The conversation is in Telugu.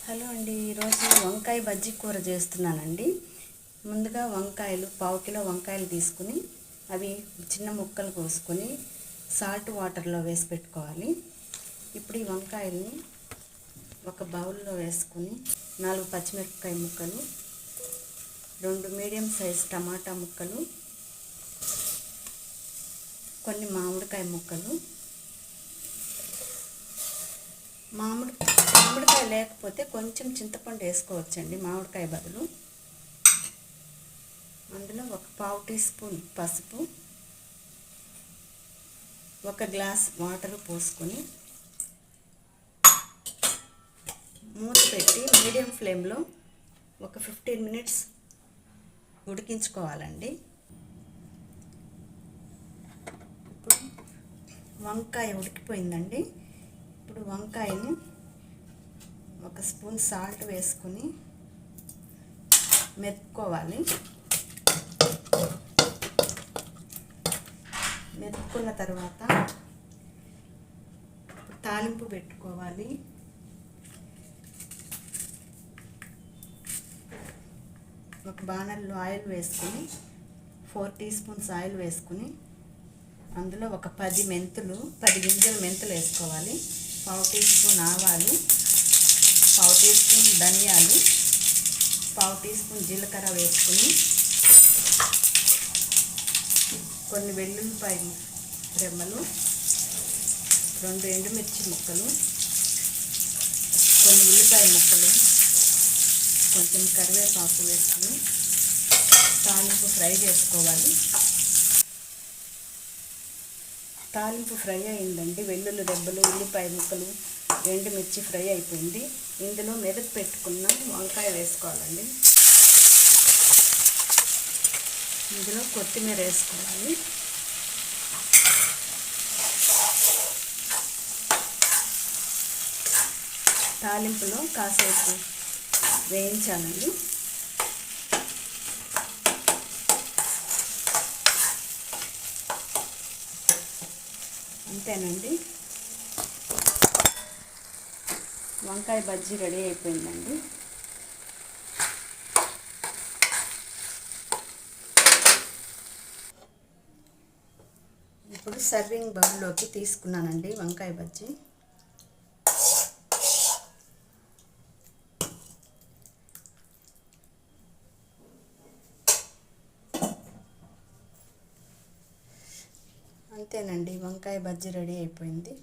హలో అండి, ఈరోజు వంకాయ బజ్జీ కూర చేస్తున్నానండి. ముందుగా వంకాయలు పావు కిలో వంకాయలు తీసుకుని అవి చిన్న ముక్కలు కోసుకొని సాల్ట్ వాటర్లో వేసి పెట్టుకోవాలి. ఇప్పుడు ఈ వంకాయల్ని ఒక బౌల్లో వేసుకుని 4 పచ్చిమిరపకాయ ముక్కలు, 2 మీడియం సైజ్ టమాటా ముక్కలు, కొన్ని మామిడికాయ ముక్కలు, మామిడికాయ లేకపోతే కొంచెం చింతపండు వేసుకోవచ్చండి మామిడికాయ బదులు. అందులో ఒక పావు టీ స్పూన్ పసుపు, 1 గ్లాస్ వాటర్ పోసుకొని మూత పెట్టి మీడియం ఫ్లేమ్లో ఒక 15 మినిట్స్ ఉడికించుకోవాలండి. ఇప్పుడు వంకాయ ఉడికిపోయిందండి. ఇప్పుడు వంకాయని 1 స్పూన్ సాల్ట్ వేసుకుని మెదుపుకోవాలి. మెదుపుకున్న తర్వాత తాలింపు పెట్టుకోవాలి. ఒక బాణల్లో ఆయిల్ వేసుకుని 4 టీ స్పూన్స్ ఆయిల్ వేసుకుని అందులో ఒక 10 గింజల మెంతులు వేసుకోవాలి. పావు టీ స్పూన్ ఆవాలు, పావు టీ స్పూన్ ధనియాలు, పావు టీ స్పూన్ జీలకర్ర వేసుకుని కొన్ని వెల్లుల్లిపాయ రెమ్మలు, 2 ఎండుమిర్చి ముక్కలు, కొన్ని ఉల్లిపాయ ముక్కలు, కొంచెం కరివేపాకు వేసుకుని తాలింపు ఫ్రై చేసుకోవాలి. తాలింపు ఫ్రై అయిందండి. వెల్లుల్లి దెబ్బలు, ఉల్లిపాయ ముక్కలు, ఎండుమిర్చి ఫ్రై అయిపోయింది. ఇందులో మెదక్ పెట్టుకున్న వంకాయ వేసుకోవాలండి. ఇందులో కొత్తిమీర వేసుకోవాలి. తాలింపులో కాసేపు వేయించాలండి. అంతేనండి, వంకాయ బజ్జీ రెడీ అయిపోయిందండి. ఇప్పుడు సర్వింగ్ బౌల్లోకి తీసుకున్నానండి వంకాయ బజ్జీ. అంతేనండి, వంకాయ బజ్జీ రెడీ అయిపోయింది.